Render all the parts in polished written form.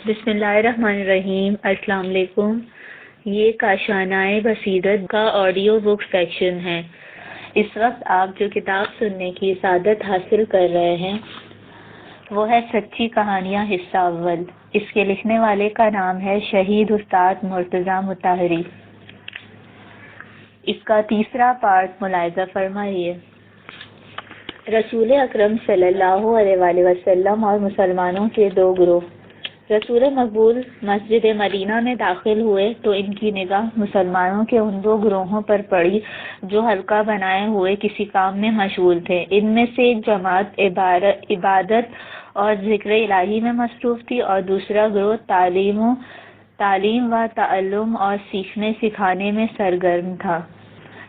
بسم اللہ الرحمن الرحیم۔ السلام علیکم۔ یہ کاشانۂ بصیرت کا آڈیو بک سیکشن ہے۔ اس وقت آپ جو کتاب سننے کی سعادت حاصل کر رہے ہیں وہ ہے سچی کہانیاں حصہ اول۔ اس کے لکھنے والے کا نام ہے شہید استاد مرتضیٰ مطہری۔ اس کا تیسرا پارٹ ملاحظہ فرمائیے۔ رسول اکرم صلی اللہ علیہ وآلہ وسلم اور مسلمانوں کے دو گروہ۔ رسول مقبول مسجد مدینہ میں داخل ہوئے تو ان کی نگاہ مسلمانوں کے ان دو گروہوں پر پڑی جو حلقہ بنائے ہوئے کسی کام میں مشغول تھے۔ ان میں سے ایک جماعت عبادت اور ذکر الہی میں مصروف تھی اور دوسرا گروہ تعلیم و تعلم اور سیکھنے سکھانے میں سرگرم تھا۔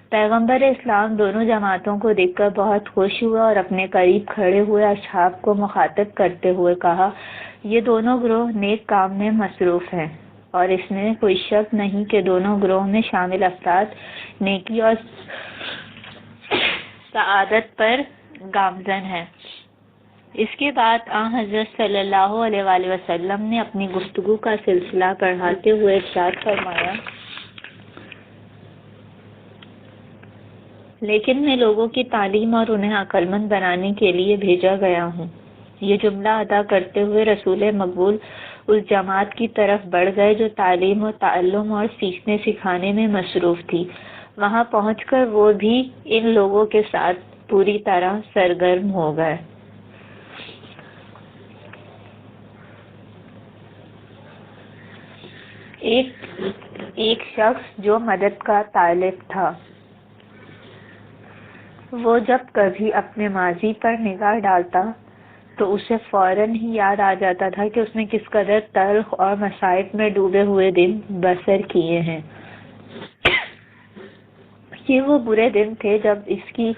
پیغمبر اسلام دونوں جماعتوں کو دیکھ کر بہت خوش ہوا اور اپنے قریب کھڑے ہوئے اصحاب کو مخاطب کرتے ہوئے کہا، یہ دونوں گروہ نیک کام میں مصروف ہیں اور اس میں کوئی شک نہیں کہ دونوں گروہ میں شامل افراد نیکی اور سعادت پر گامزن ہیں۔ اس کے بعد آن حضرت صلی اللہ علیہ وآلہ وسلم نے اپنی گفتگو کا سلسلہ بڑھاتے ہوئے ارشاد فرمایا، لیکن میں لوگوں کی تعلیم اور انہیں عقل مند بنانے کے لیے بھیجا گیا ہوں۔ یہ جملہ ادا کرتے ہوئے رسول مقبول اس جماعت کی طرف بڑھ گئے جو تعلیم و تعلم اور سیکھنے سکھانے میں مصروف تھی۔ وہاں پہنچ کر وہ بھی ان لوگوں کے ساتھ پوری طرح سرگرم ہو گئے۔ ایک شخص جو مدد کا طالب تھا، وہ جب کبھی اپنے ماضی پر نگاہ ڈالتا تو اسے فوراً ہی یاد آ جاتا تھا کہ اس نے کس قدر تلخ اور مصائب میں ڈوبے ہوئے دن بسر کیے ہیں۔ یہ وہ برے دن تھے جب اس کی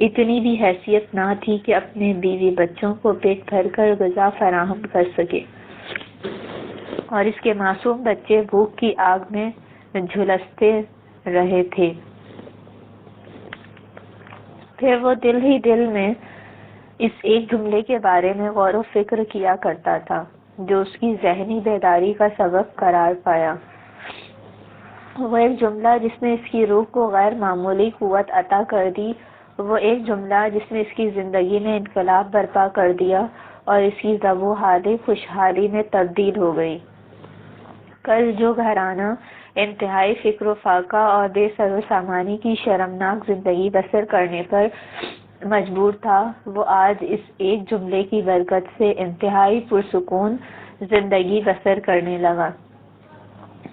اتنی بھی حیثیت نہ تھی کہ اپنے بیوی بچوں کو پیٹ بھر کر غذا فراہم کر سکے اور اس کے معصوم بچے بھوک کی آگ میں جھلستے رہے تھے۔ پھر وہ دل ہی دل میں اس ایک جملے کے بارے میں غور و فکر کیا کرتا تھا جو اس کی ذہنی بیداری کا سبب قرار پایا۔ وہ ایک جملہ جس نے اس کی روح کو غیر معمولی قوت عطا کر دی، وہ ایک جملہ جس نے اس کی زندگی میں انقلاب برپا کر دیا اور اس کی ذب و حالی خوشحالی میں تبدیل ہو گئی۔ کل جو گھرانہ انتہائی فکر و فاقہ اور بے سر و سامانی کی شرمناک زندگی بسر کرنے پر مجبور تھا، وہ آج اس ایک جملے کی برکت سے انتہائی پرسکون زندگی بسر کرنے لگا۔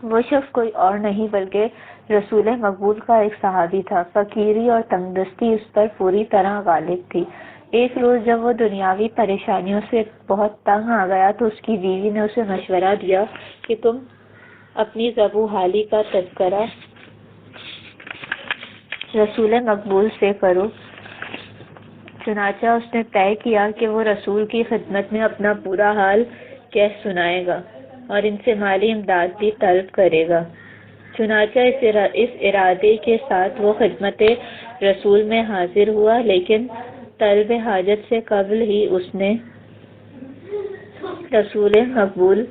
وہ شخص کوئی اور نہیں بلکہ رسول مقبول کا ایک صحابی تھا۔ فقیری اور تنگدستی اس پر پوری طرح غالب تھی۔ ایک روز جب وہ دنیاوی پریشانیوں سے بہت تنگ آ گیا تو اس کی بیوی نے اسے مشورہ دیا کہ تم اپنی ذب و حالی کا تذکرہ رسول مقبول سے کرو۔ چنانچہ اس نے طے کیا کہ وہ رسول کی خدمت میں اپنا پورا حال کہہ سنائے گا اور ان سے مالی امداد بھی طلب کرے گا۔ چنانچہ اس ارادے کے ساتھ وہ خدمت رسول میں حاضر ہوا، لیکن طلب حاجت سے قبل ہی اس نے رسول مقبول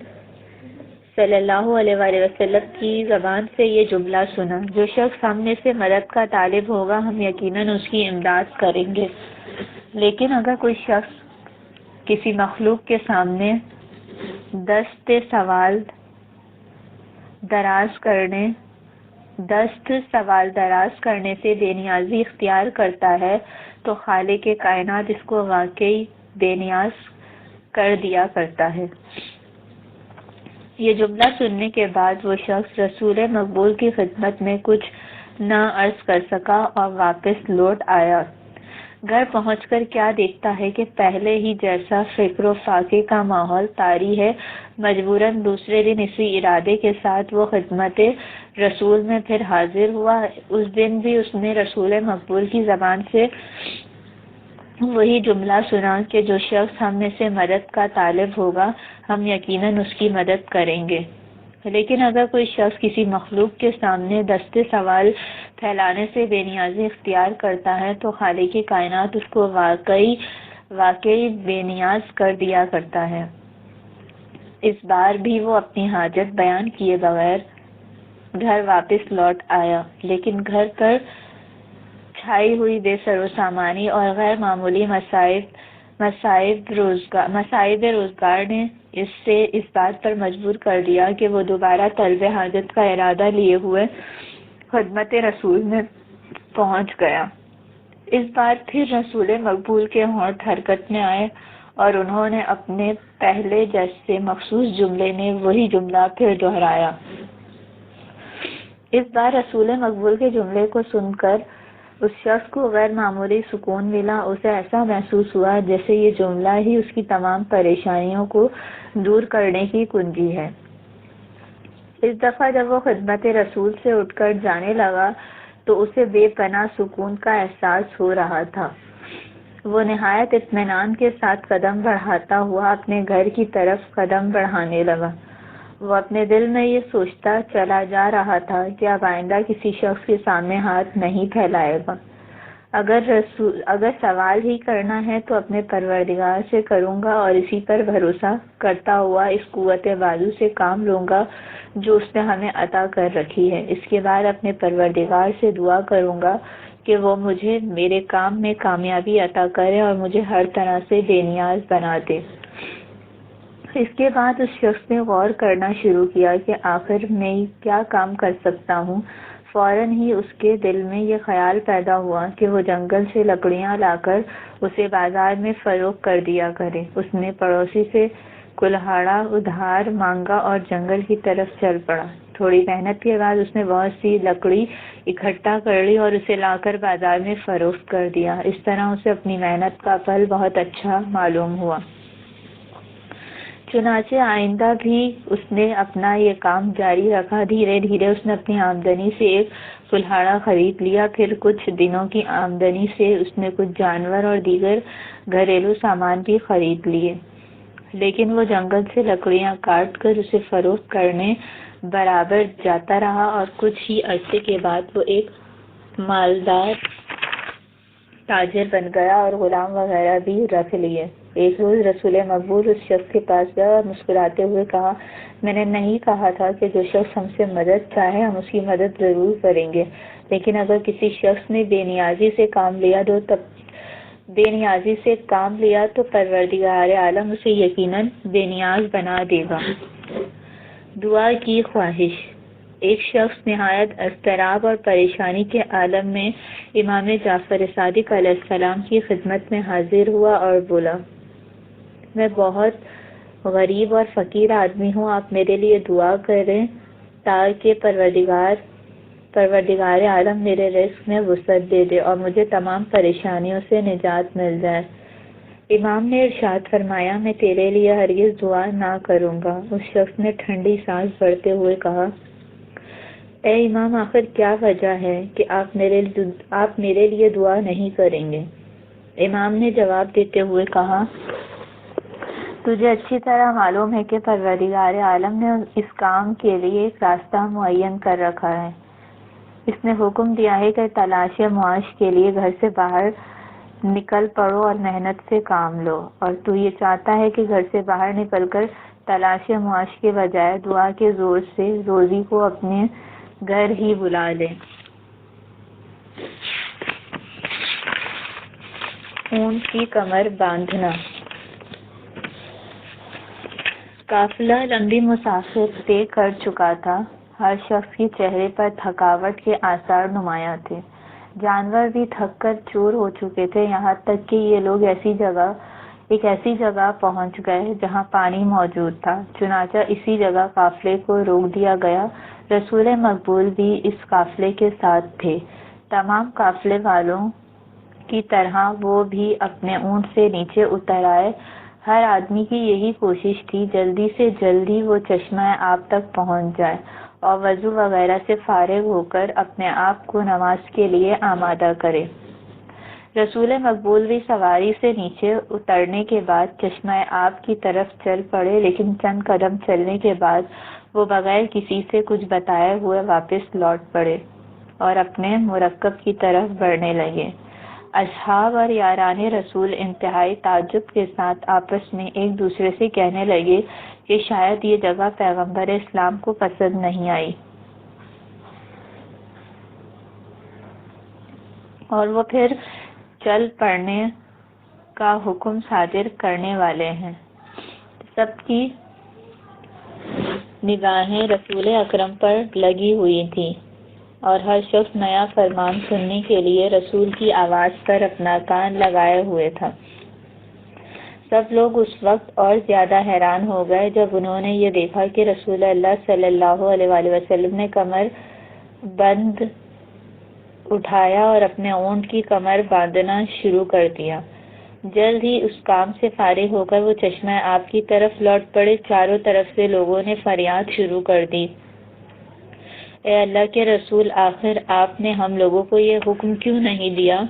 صلی اللہ علیہ وآلہ وسلم کی زبان سے یہ جملہ سنا، جو شخص ہم میں سے مدد کا طالب ہوگا ہم یقیناً اس کی امداد کریں گے، لیکن اگر کوئی شخص کسی مخلوق کے سامنے دست سوال دراز کرنے سے بے نیازی اختیار کرتا ہے تو خالق کائنات اس کو واقعی بے نیاز کر دیا کرتا ہے۔ یہ جملہ سننے کے بعد وہ شخص رسول مقبول کی خدمت میں کچھ نہ عرض کر سکا اور واپس لوٹ آیا۔ گھر پہنچ کر کیا دیکھتا ہے کہ پہلے ہی جیسا فکر و فاقے کا ماحول طاری ہے۔ مجبوراً دوسرے دن اسی ارادے کے ساتھ وہ خدمت رسول میں پھر حاضر ہوا۔ اس دن بھی اس نے رسول مقبول کی زبان سے وہی جملہ سنا کہ جو شخص ہم میں سے مدد کا طالب ہوگا ہم یقیناً اس کی مدد کریں گے، لیکن اگر کوئی شخص کسی مخلوق کے سامنے دست سوال پھیلانے سے بے نیازی اختیار کرتا ہے تو خالق کائنات اس کو واقعی بے نیاز کر دیا کرتا ہے۔ اس بار بھی وہ اپنی حاجت بیان کیے بغیر گھر واپس لوٹ آیا، لیکن گھر پر چھائی ہوئی بے سر و سامانی اور غیر معمولی مصائب روزگار نے اس بات پر مجبور کر دیا کہ وہ دوبارہ طلب حاجت کا ارادہ لیے ہوئے خدمت رسول میں پہنچ گیا۔ اس بار پھر رسول مقبول کے ہونٹ حرکت میں آئے اور انہوں نے اپنے پہلے جیسے مخصوص جملے میں وہی جملہ پھر دہرایا۔ اس بار رسول مقبول کے جملے کو سن کر اس شخص کو غیر معمولی سکون ملا۔ اسے ایسا محسوس ہوا جیسے یہ جملہ ہی اس کی تمام پریشانیوں کو دور کرنے کی کنجی ہے۔ اس دفعہ جب وہ خدمت رسول سے اٹھ کر جانے لگا تو اسے بے پناہ سکون کا احساس ہو رہا تھا۔ وہ نہایت اطمینان کے ساتھ قدم بڑھاتا ہوا اپنے گھر کی طرف قدم بڑھانے لگا۔ وہ اپنے دل میں یہ سوچتا چلا جا رہا تھا کہ اب آئندہ کسی شخص کے سامنے ہاتھ نہیں پھیلائے گا۔ اگر سوال ہی کرنا ہے تو اپنے پروردگار سے کروں گا اور اسی پر بھروسہ کرتا ہوا اس قوت بازو سے کام لوں گا جو اس نے ہمیں عطا کر رکھی ہے۔ اس کے بعد اپنے پروردگار سے دعا کروں گا کہ وہ مجھے میرے کام میں کامیابی عطا کرے اور مجھے ہر طرح سے بے نیاز بنا دے۔ اس کے بعد اس شخص نے غور کرنا شروع کیا کہ آخر میں کیا کام کر سکتا ہوں۔ فوراً ہی اس کے دل میں یہ خیال پیدا ہوا کہ وہ جنگل سے لکڑیاں لا کر اسے بازار میں فروخت کر دیا کرے۔ اس نے پڑوسی سے کلہاڑا ادھار مانگا اور جنگل کی طرف چل پڑا۔ تھوڑی محنت کے بعد اس نے بہت سی لکڑی اکٹھا کر لی اور اسے لا کر بازار میں فروخت کر دیا۔ اس طرح اسے اپنی محنت کا پھل بہت اچھا معلوم ہوا۔ چنانچہ آئندہ بھی اس نے اپنا یہ کام جاری رکھا۔ دھیرے دھیرے اس نے اپنی آمدنی سے ایک کلہاڑا خرید لیا۔ پھر کچھ دنوں کی آمدنی سے اس نے کچھ جانور اور دیگر گھریلو سامان بھی خرید لیے، لیکن وہ جنگل سے لکڑیاں کاٹ کر اسے فروخت کرنے برابر جاتا رہا اور کچھ ہی عرصے کے بعد وہ ایک مالدار تاجر بن گیا اور غلام وغیرہ بھی رکھ لیے۔ ایک روز رسول مقبول اس شخص کے پاس گیا اور مسکراتے ہوئے کہا، میں نے نہیں کہا تھا کہ جو شخص ہم سے مدد چاہے ہم اس کی مدد ضرور کریں گے، لیکن اگر کسی شخص نے بے نیازی سے کام لیا تو پروردگار عالم اسے یقیناً بے نیاز بنا دے گا۔ دعا کی خواہش۔ ایک شخص نہایت اضطراب اور پریشانی کے عالم میں امام جعفر صادق علیہ السلام کی خدمت میں حاضر ہوا اور بولا، میں بہت غریب اور فقیر آدمی ہوں، آپ میرے لیے دعا کریں تاکہ پروردگار عالم میرے رزق میں وسعت دے دے اور مجھے تمام پریشانیوں سے نجات مل جائے۔ امام نے ارشاد فرمایا، میں تیرے لیے ہرگز دعا نہ کروں گا۔ اس شخص نے ٹھنڈی سانس بھرتے ہوئے کہا، اے امام، آخر کیا وجہ ہے کہ آپ میرے لیے دعا نہیں کریں گے؟ امام نے جواب دیتے ہوئے کہا، تجھے اچھی طرح معلوم ہے کہ پروردگار عالم نے اس کام کے لیے ایک راستہ معین کر رکھا ہے۔ اس نے حکم دیا ہے کہ تلاش معاش کے لیے گھر سے باہر نکل پڑو اور محنت سے کام لو، اور تو یہ چاہتا ہے کہ گھر سے باہر نکل کر تلاش معاش کے بجائے دعا کے زور سے روزی کو اپنے گھر ہی بلا لے۔ اونٹ کی کمر باندھنا۔ قافلہ لمبی مسافت طے کر چکا تھا۔ ہر شخص کے چہرے پر تھکاوٹ کے آثار نمایاں تھے۔ جانور بھی تھک کر چور ہو چکے تھے، یہاں تک کہ یہ لوگ ایک ایسی جگہ پہنچ گئے جہاں پانی موجود تھا۔ چنانچہ اسی جگہ قافلے کو روک دیا گیا۔ رسول مقبول بھی اس قافلے کے ساتھ تھے۔ تمام قافلے والوں کی طرح وہ بھی اپنے اونٹ سے نیچے اتر آئے۔ ہر آدمی کی یہی کوشش تھی جلدی سے جلدی وہ چشمہ آب تک پہنچ جائے اور وضو وغیرہ سے فارغ ہو کر اپنے آپ کو نماز کے لیے آمادہ کرے۔ رسول مقبول بھی سواری سے نیچے اترنے کے بعد چشمہ آب کی طرف چل پڑے، لیکن چند قدم چلنے کے بعد وہ بغیر کسی سے کچھ بتائے ہوئے واپس لوٹ پڑے اور اپنے مرکب کی طرف بڑھنے لگے۔ اصحاب اور یاران رسول انتہائی تعجب کے ساتھ آپس میں ایک دوسرے سے کہنے لگے کہ شاید یہ جگہ پیغمبر اسلام کو پسند نہیں آئی اور وہ پھر چل پڑنے کا حکم صادر کرنے والے ہیں۔ سب کی نگاہیں رسول اکرم پر لگی ہوئی تھیں اور ہر شخص نیا فرمان سننے کے لیے رسول کی آواز پر اپنا کان لگائے ہوئے تھا۔ سب لوگ اس وقت اور زیادہ حیران ہو گئے جب انہوں نے یہ دیکھا کہ رسول اللہ صلی اللہ علیہ وآلہ وسلم نے کمر بند اٹھایا اور اپنے اونٹ کی کمر باندھنا شروع کر دیا۔ جلد ہی اس کام سے فارغ ہو کر وہ چشمہ آب کی طرف لوٹ پڑے۔ چاروں طرف سے لوگوں نے فریاد شروع کر دی، اے اللہ کے رسول، آخر آپ نے ہم لوگوں کو یہ حکم کیوں نہیں دیا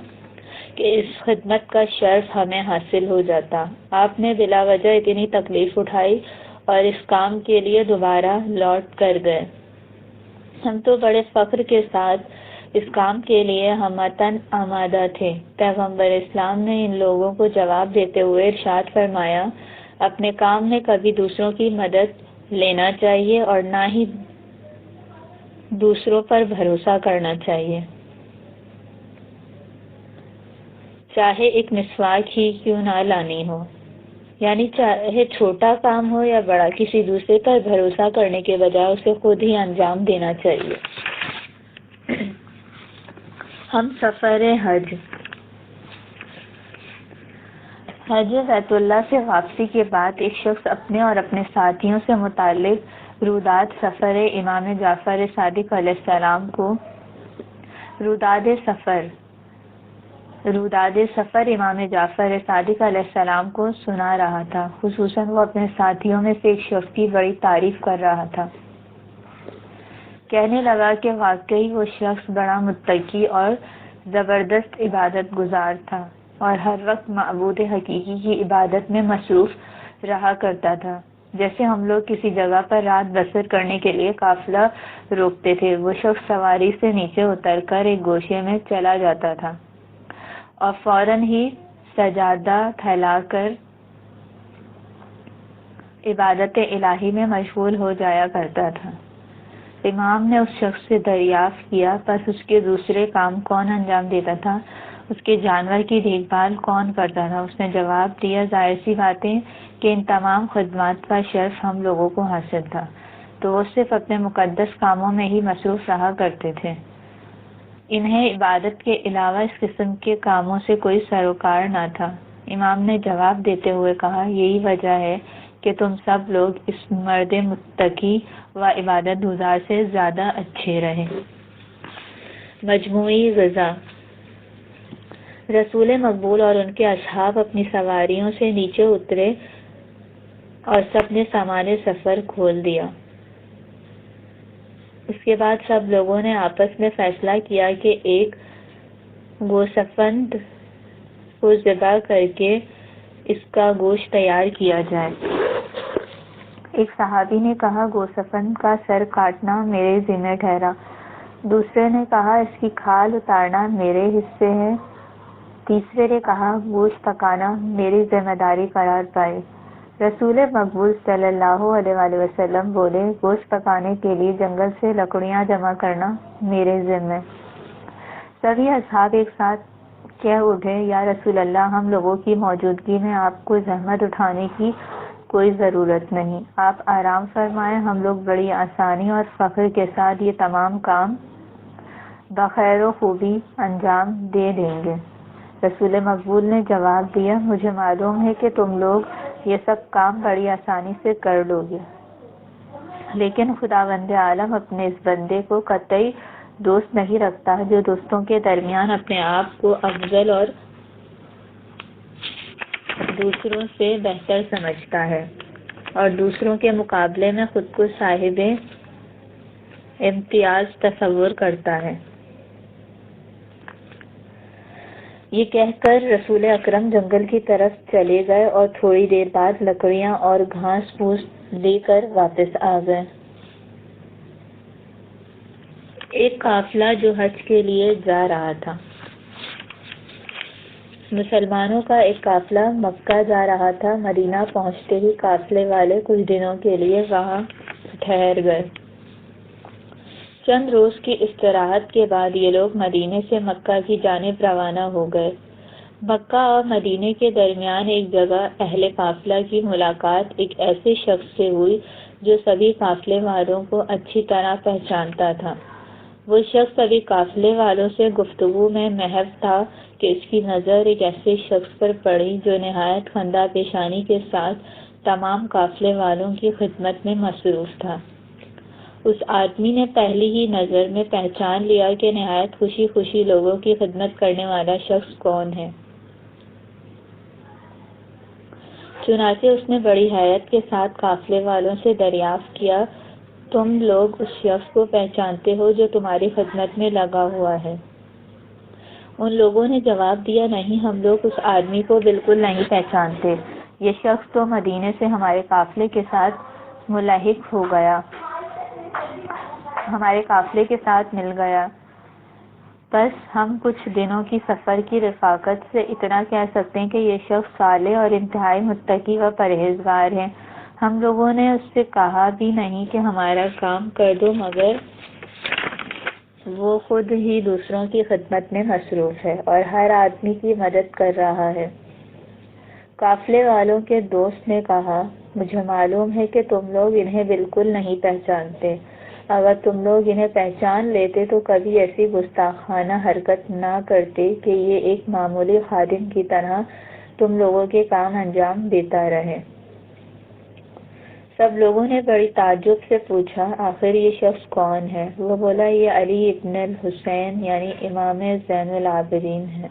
کہ اس خدمت کا شرف ہمیں حاصل ہو جاتا؟ آپ نے بلا وجہ اتنی تکلیف اٹھائی اور اس کام کے لیے دوبارہ لوٹ کر گئے۔ ہم تو بڑے فخر کے ساتھ اس کام کے لیے ہمتاً آمادہ تھے۔ پیغمبر اسلام نے ان لوگوں کو جواب دیتے ہوئے ارشاد فرمایا، اپنے کام میں کبھی دوسروں کی مدد لینا چاہیے اور نہ ہی دوسروں پر بھروسہ کرنا چاہیے، چاہے ایک مسواک ہی کیوں نہ لانی ہو۔ یعنی چاہے چھوٹا کام ہو یا بڑا، کسی دوسرے پر بھروسہ کرنے کے بجائے اسے خود ہی انجام دینا چاہیے۔ ہم سفر حج بیت اللہ سے واپسی کے بعد ایک شخص اپنے اور اپنے ساتھیوں سے متعلق روداد سفر امام جعفر صادق علیہ السلام کو روداد سفر امام جعفر صادق علیہ السلام کو سنا رہا تھا۔ خصوصاً وہ اپنے ساتھیوں میں سے ایک شخص کی بڑی تعریف کر رہا تھا۔ کہنے لگا کہ واقعی وہ شخص بڑا متقی اور زبردست عبادت گزار تھا اور ہر وقت معبود حقیقی کی عبادت میں مصروف رہا کرتا تھا۔ جیسے ہم لوگ کسی جگہ پر رات بسر کرنے کے لیے قافلہ روکتے تھے، وہ شخص سواری سے نیچے اتر کر ایک گوشے میں چلا جاتا تھا اور فوراً ہی سجادہ پھیلا کر عبادت الہی میں مشغول ہو جایا کرتا تھا۔ امام نے اس شخص سے دریافت کیا، پس اس کے دوسرے کام کون انجام دیتا تھا؟ اس کے جانور کی دیکھ بھال کون کرتا تھا؟ اس نے جواب دیا، ظاہر سی بات ہے کہ ان تمام خدمات کا شرف ہم لوگوں کو حاصل تھا، تو وہ صرف اپنے مقدس کاموں میں ہی مصروف رہا کرتے تھے۔ انہیں عبادت کے علاوہ اس قسم کے کاموں سے کوئی سروکار نہ تھا۔ امام نے جواب دیتے ہوئے کہا، یہی وجہ ہے کہ تم سب لوگ اس مرد متقی و عبادت گزار سے زیادہ اچھے رہے۔ مجموعی غذا۔ رسول مقبول اور ان کے اصحاب اپنی سواریوں سے نیچے اترے اور سب نے سامان سفر کھول دیا۔ اس کے بعد سب لوگوں نے آپس میں فیصلہ کیا کہ ایک گوسفند کو ذبح کر کے اس کا گوشت تیار کیا جائے۔ ایک صحابی نے کہا، گوسفند کا سر کاٹنا میرے ذمہ ٹھہرا۔ دوسرے نے کہا، اس کی کھال اتارنا میرے حصے ہے۔ تیسرے نے کہا، گوشت پکانا میری ذمہ داری قرار پائی۔ رسول مقبول صلی اللہ علیہ وآلہ وسلم بولے، گوشت پکانے کے لیے جنگل سے لکڑیاں جمع کرنا میرے ذمہ۔ سبھی اصحاب ایک ساتھ کہہ اٹھے، یا رسول اللہ، ہم لوگوں کی موجودگی میں آپ کو زحمت اٹھانے کی کوئی ضرورت نہیں، آپ آرام فرمائیں، ہم لوگ بڑی آسانی اور فخر کے ساتھ یہ تمام کام بخیر و خوبی انجام دے دیں گے۔ رسول مقبول نے جواب دیا، مجھے معلوم ہے کہ تم لوگ یہ سب کام بڑی آسانی سے کر لو گے، لیکن خداوند عالم اپنے اس بندے کو قطعی دوست نہیں رکھتا جو دوستوں کے درمیان اپنے آپ کو افضل اور دوسروں سے بہتر سمجھتا ہے اور دوسروں کے مقابلے میں خود کو صاحب امتیاز تصور کرتا ہے۔ یہ کہہ کر رسول اکرم جنگل کی طرف چلے گئے اور تھوڑی دیر بعد لکڑیاں اور گھاس پھوس لے کر واپس آ گئے۔ ایک قافلہ جو حج کے لیے جا رہا تھا۔ مسلمانوں کا ایک قافلہ مکہ جا رہا تھا۔ مدینہ پہنچتے ہی قافلے والے کچھ دنوں کے لیے وہاں ٹھہر گئے۔ چند روز کی استراحت کے بعد یہ لوگ مدینے سے مکہ کی جانب روانہ ہو گئے۔ مکہ اور مدینے کے درمیان ایک جگہ اہل قافلہ کی ملاقات ایک ایسے شخص سے ہوئی جو سبھی قافلے والوں کو اچھی طرح پہچانتا تھا۔ وہ شخص سبھی قافلے والوں سے گفتگو میں محو تھا کہ اس کی نظر ایک ایسے شخص پر پڑی جو نہایت خندہ پیشانی کے ساتھ تمام قافلے والوں کی خدمت میں مصروف تھا۔ اس آدمی نے پہلی ہی نظر میں پہچان لیا کہ نہایت خوشی خوشی لوگوں کی خدمت کرنے والا شخص کون ہے۔ چنانچہ اس نے بڑی حیرت کے ساتھ قافلے والوں سے دریافت کیا، تم لوگ اس شخص کو پہچانتے ہو جو تمہاری خدمت میں لگا ہوا ہے؟ ان لوگوں نے جواب دیا، نہیں، ہم لوگ اس آدمی کو بالکل نہیں پہچانتے۔ یہ شخص تو مدینے سے ہمارے قافلے کے ساتھ ملحق ہو گیا، ہمارے قافلے کے ساتھ مل گیا۔ بس ہم کچھ دنوں کی سفر کی رفاقت سے اتنا کہہ سکتے ہیں کہ یہ شخص صالح اور انتہائی متقی و پرہیزگار ہے۔ ہم لوگوں نے اس سے کہا بھی نہیں کہ ہمارا کام کر دو، مگر وہ خود ہی دوسروں کی خدمت میں مصروف ہے اور ہر آدمی کی مدد کر رہا ہے۔ قافلے والوں کے دوست نے کہا، مجھے معلوم ہے کہ تم لوگ انہیں بالکل نہیں پہچانتے۔ اگر تم لوگ انہیں پہچان لیتے تو کبھی ایسی گستاخانہ حرکت نہ کرتے کہ یہ ایک معمولی خادم کی طرح تم لوگوں کے کام انجام دیتا رہے۔ سب لوگوں نے بڑی تعجب سے پوچھا، آخر یہ شخص کون ہے؟ وہ بولا، یہ علی ابن الحسین یعنی امام زین العابدین ہے۔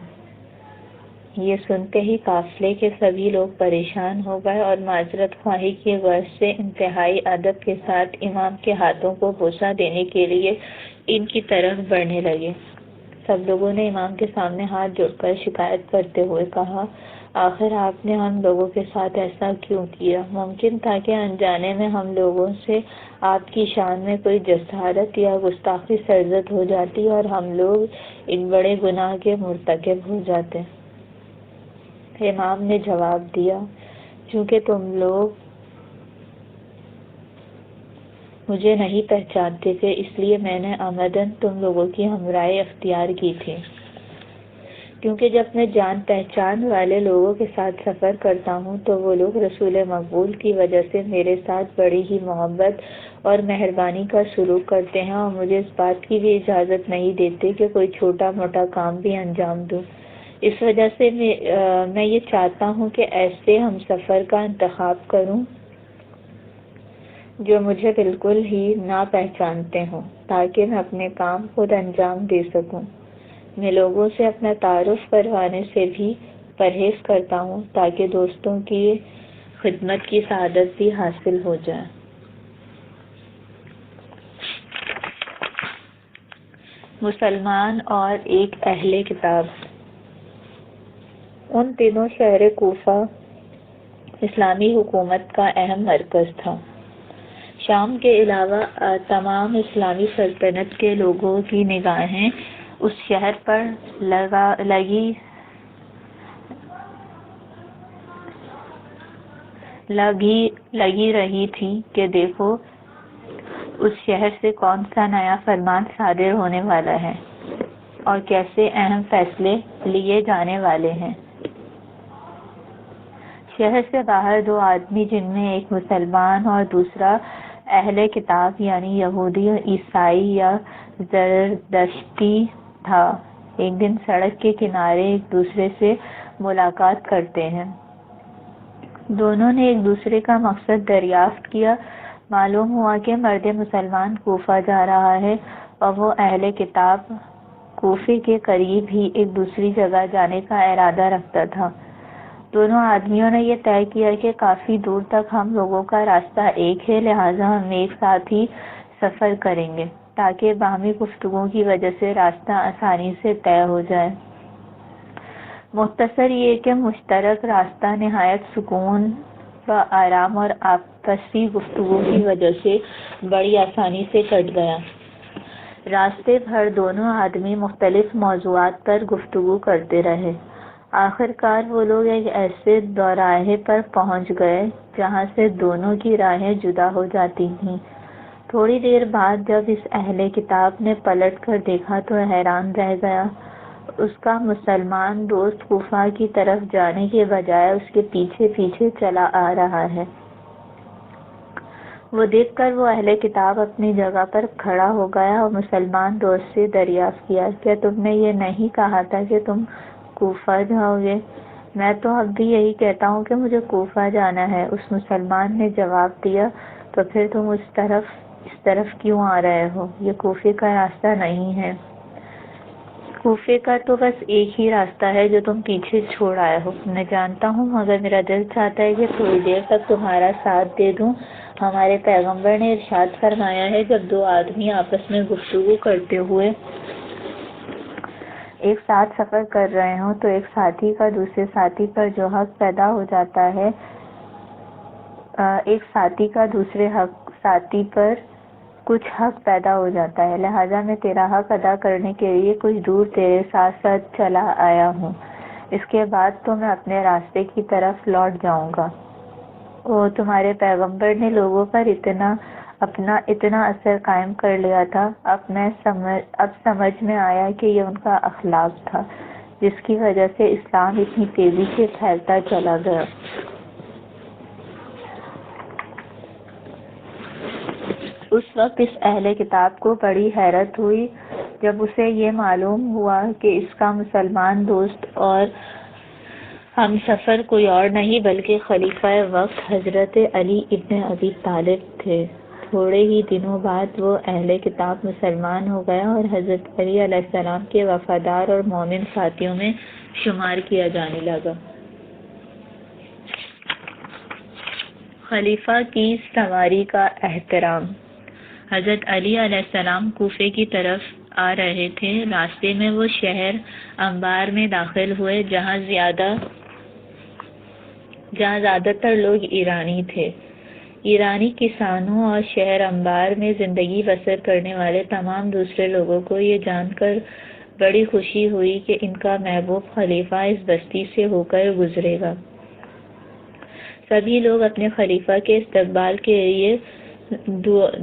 یہ سنتے ہی قافلے کے سبھی لوگ پریشان ہو گئے اور معذرت خواہی کی غرض سے انتہائی ادب کے ساتھ امام کے ہاتھوں کو بوسہ دینے کے لیے ان کی طرف بڑھنے لگے۔ سب لوگوں نے امام کے سامنے ہاتھ جوڑ کر شکایت کرتے ہوئے کہا، آخر آپ نے ہم لوگوں کے ساتھ ایسا کیوں کیا؟ ممکن تھا کہ انجانے میں ہم لوگوں سے آپ کی شان میں کوئی جسارت یا گستاخی سرزد ہو جاتی اور ہم لوگ ایک بڑے گناہ کے مرتکب ہو جاتے۔ امام نے جواب دیا، چونکہ تم لوگ مجھے نہیں پہچانتے تھے اس لیے میں نے عمداً تم لوگوں کی ہمراہی اختیار کی تھی، کیونکہ جب میں جان پہچان والے لوگوں کے ساتھ سفر کرتا ہوں تو وہ لوگ رسول مقبول کی وجہ سے میرے ساتھ بڑی ہی محبت اور مہربانی کا سلوک کرتے ہیں اور مجھے اس بات کی بھی اجازت نہیں دیتے کہ کوئی چھوٹا موٹا کام بھی انجام دوں۔ اس وجہ سے میں یہ چاہتا ہوں کہ ایسے ہم سفر کا انتخاب کروں جو مجھے بالکل ہی نہ پہچانتے ہوں، تاکہ میں اپنے کام خود انجام دے سکوں۔ میں لوگوں سے اپنا تعارف کروانے سے بھی پرہیز کرتا ہوں تاکہ دوستوں کی خدمت کی سعادت بھی حاصل ہو جائے۔ مسلمان اور ایک اہل کتاب۔ ان دنوں شہر کوفہ اسلامی حکومت کا اہم مرکز تھا۔ شام کے علاوہ تمام اسلامی سلطنت کے لوگوں کی نگاہیں اس شہر پر لگی رہی تھی کہ دیکھو اس شہر سے کون سا نیا فرمان صادر ہونے والا ہے اور کیسے اہم فیصلے لیے جانے والے ہیں۔ شہر سے باہر دو آدمی، جن میں ایک مسلمان اور دوسرا اہل کتاب یعنی یہودی عیسائی یا زرتشتی تھا، ایک دن سڑک کے کنارے ایک دوسرے سے ملاقات کرتے ہیں۔ دونوں نے ایک دوسرے کا مقصد دریافت کیا۔ معلوم ہوا کہ مرد مسلمان کوفہ جا رہا ہے اور وہ اہل کتاب کوفے کے قریب ہی ایک دوسری جگہ جانے کا ارادہ رکھتا تھا۔ دونوں آدمیوں نے یہ طے کیا کہ کافی دور تک ہم لوگوں کا راستہ ایک ہے، لہٰذا ہم ایک ساتھ ہی سفر کریں گے تاکہ باہمی گفتگو کی وجہ سے راستہ آسانی سے طے ہو جائے۔ مختصر یہ کہ مشترک راستہ نہایت سکون و آرام اور آپسی گفتگو کی وجہ سے بڑی آسانی سے کٹ گیا۔ راستے بھر دونوں آدمی مختلف موضوعات پر گفتگو کرتے رہے۔ آخر کار وہ لوگ ایک ایسے دوراہے پر پہنچ گئے جہاں سے دونوں کی راہیں جدا ہو جاتی تھیں۔ تھوڑی دیر بعد جب اس اہل کتاب نے پلٹ کر دیکھا تو حیران رہ گیا۔ اس کا مسلمان دوست کوفہ کی طرف جانے کے بجائے اس کے پیچھے پیچھے چلا آ رہا ہے۔ وہ دیکھ کر وہ اہل کتاب اپنی جگہ پر کھڑا ہو گیا اور مسلمان دوست سے دریافت کیا، کیا تم نے یہ نہیں کہا تھا کہ تم کوفہ جاؤ گے؟ میں تو اب بھی یہی کہتا ہوں کہ مجھے کوفہ جانا ہے۔ اس مسلمان نے جواب دیا، تو پھر تم اس طرف کیوں آ رہے ہو؟ یہ کوفے کا راستہ نہیں ہے۔ کوفے کا تو بس ایک ہی راستہ ہے جو تم پیچھے چھوڑ آئے ہو۔ میں جانتا ہوں، مگر میرا دل چاہتا ہے کہ تھوڑی دیر تک تمہارا ساتھ دے دوں۔ ہمارے پیغمبر نے ارشاد فرمایا ہے، جب دو آدمی آپس میں گفتگو کرتے ہوئے ایک ساتھ سفر کر رہے ہوں تو ایک ساتھی کا دوسرے ساتھی پر جو حق پیدا ہو جاتا ہے، ایک ساتھی کا دوسرے ساتھی پر کچھ حق پیدا ہو جاتا ہے، لہٰذا میں تیرا حق ادا کرنے کے لیے کچھ دور تیرے ساتھ ساتھ چلا آیا ہوں۔ اس کے بعد تو میں اپنے راستے کی طرف لوٹ جاؤں گا۔ تمہارے پیغمبر نے لوگوں پر اپنا اتنا اثر قائم کر لیا تھا، اب سمجھ میں آیا کہ یہ ان کا اخلاق تھا، جس کی وجہ سے اسلام اتنی تیزی سے پھیلتا چلا گیا۔ اس وقت اس اہل کتاب کو بڑی حیرت ہوئی جب اسے یہ معلوم ہوا کہ اس کا مسلمان دوست اور ہم سفر کوئی اور نہیں بلکہ خلیفہ وقت حضرت علی ابن ابی طالب تھے۔ تھوڑے ہی دنوں بعد وہ اہل کتاب مسلمان ہو گیا اور حضرت علی علیہ السلام کے وفادار اور مومن ساتھیوں میں شمار کیا جانے لگا۔ خلیفہ کی سواری کا احترام۔ حضرت علی علیہ السلام کوفے کی طرف آ رہے تھے۔ راستے میں وہ شہر انبار میں داخل ہوئے جہاں زیادہ تر لوگ ایرانی تھے۔ ایرانی کسانوں اور شہر انبار میں زندگی بسر کرنے والے تمام دوسرے لوگوں کو یہ جان کر بڑی خوشی ہوئی کہ ان کا محبوب خلیفہ اس بستی سے ہو کر گزرے گا۔ سبھی لوگ اپنے خلیفہ کے استقبال کے لیے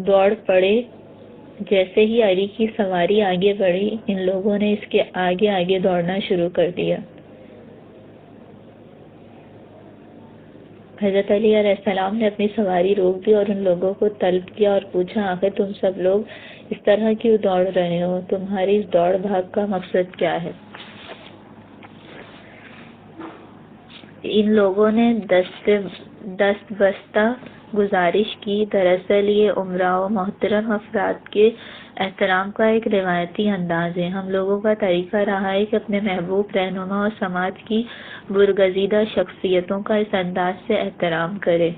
دوڑ پڑے۔ جیسے ہی علی کی سواری آگے بڑھی، ان لوگوں نے اس کے آگے آگے دوڑنا شروع کر دیا۔ حضرت علی علیہ السلام نے اپنی سواری روک دی اور ان لوگوں کو طلب کیا اور پوچھا، آخر تم سب لوگ اس طرح کیوں دوڑ رہے ہو؟ تمہاری اس دوڑ بھاگ کا مقصد کیا ہے؟ ان لوگوں نے دست بستہ گزارش کی، دراصل یہ عمرا و محترم افراد کے احترام کا ایک روایتی انداز ہے۔ ہم لوگوں کا طریقہ رہا ہے کہ اپنے محبوب رہنما اور سماج کی برگزیدہ شخصیتوں کا اس انداز سے احترام کرے۔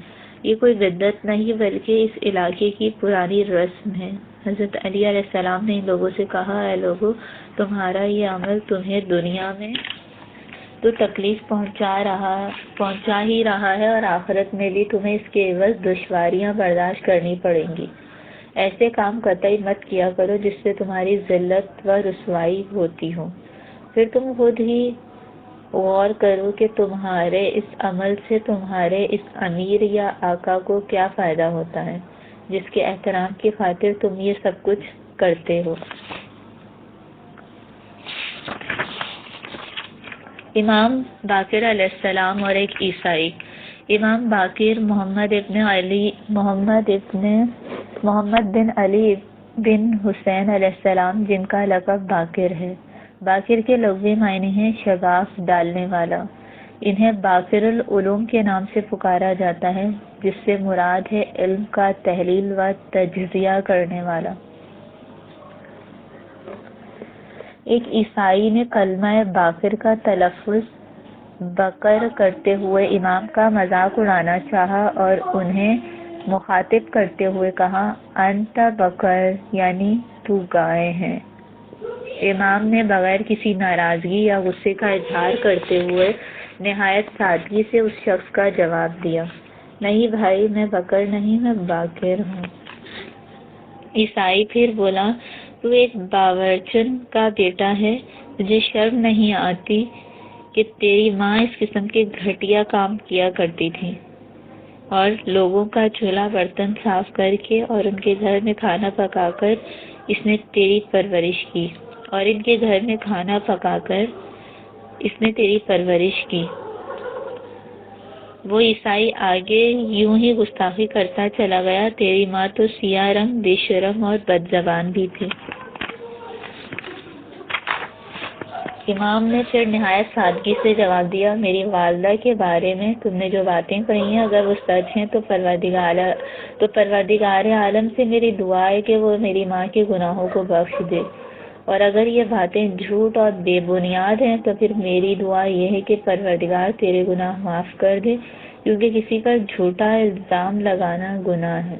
یہ کوئی بدعت نہیں بلکہ اس علاقے کی پرانی رسم ہے۔ حضرت علی علیہ السلام نے ان لوگوں سے کہا، اے لوگو، تمہارا یہ عمل تمہیں دنیا میں تو تکلیف پہنچا ہی رہا ہے اور آخرت میں بھی تمہیں اس کے عوض دشواریاں برداشت کرنی پڑیں گی۔ ایسے کام قطعی مت کیا کرو جس سے تمہاری ذلت و رسوائی ہوتی ہو۔ پھر تم خود ہی غور کرو کہ تمہارے اس عمل سے تمہارے اس امیر یا آقا کو کیا فائدہ ہوتا ہے جس کے احترام کی خاطر تم یہ سب کچھ کرتے ہو۔ امام باقر علیہ السلام اور ایک عیسائی۔ امام باقر محمد بن علی بن حسین علیہ السلام، جن کا لقب باقر ہے۔ باقر کے لغوی معنی ہیں شگاف ڈالنے والا۔ انہیں باقر العلوم کے نام سے پکارا جاتا ہے، جس سے مراد ہے علم کا تحلیل و تجزیہ کرنے والا۔ ایک عیسائی نے کلمہ باقر کا تلفظ بقر کرتے ہوئے امام کا مذاق اڑانا چاہا اور انہیں مخاطب کرتے ہوئے کہا، انت بقر، یعنی تو گائے ہے۔ امام نے بغیر کسی ناراضگی یا غصے کا اظہار کرتے ہوئے نہایت سادگی سے اس شخص کا جواب دیا، نہیں بھائی، میں بقر نہیں، میں باقر ہوں۔ عیسائی پھر بولا، تو ایک باورچن کا بیٹا ہے، تجھے شرم نہیں آتی کہ تیری ماں اس قسم کے گھٹیا کام کیا کرتی تھی اور لوگوں کا چولہا برتن صاف کر کے اور ان کے گھر میں کھانا پکا کر اس نے تیری پرورش کی، اور ان کے گھر میں کھانا پکا کر اس نے تیری پرورش کی۔ وہ عیسائی آگے یوں ہی گستاخی کرتا چلا گیا، تیری ماں تو سیاہ رنگ، بے شرم اور بد زبان بھی تھی۔ امام نے پھر نہایت سادگی سے جواب دیا، میری والدہ کے بارے میں تم نے جو باتیں کہی ہیں اگر وہ سچ ہیں تو پروردگار عالم سے میری دعا ہے کہ وہ میری ماں کے گناہوں کو بخش دے، اور اگر یہ باتیں جھوٹ اور بے بنیاد ہیں تو پھر میری دعا یہ ہے کہ پروردگار تیرے گناہ معاف کر دے، کیونکہ کسی پر جھوٹا الزام لگانا گناہ ہے۔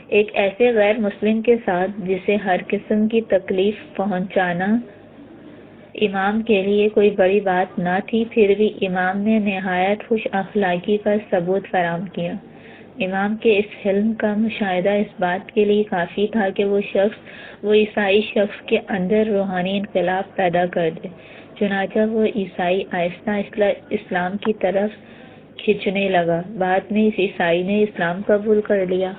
ایک ایسے غیر مسلم کے ساتھ جسے ہر قسم کی تکلیف پہنچانا امام کے لیے کوئی بڑی بات نہ تھی، پھر بھی امام نے نہایت خوش اخلاقی کا ثبوت فراہم کیا۔ امام کے اس حلم کا مشاہدہ اس بات کے لیے کافی تھا کہ وہ عیسائی شخص کے اندر روحانی انقلاب پیدا کر دے، چنانچہ وہ عیسائی آہستہ آہستہ اسلام کی طرف کھنچنے لگا۔ بعد میں اس عیسائی نے اسلام قبول کر لیا۔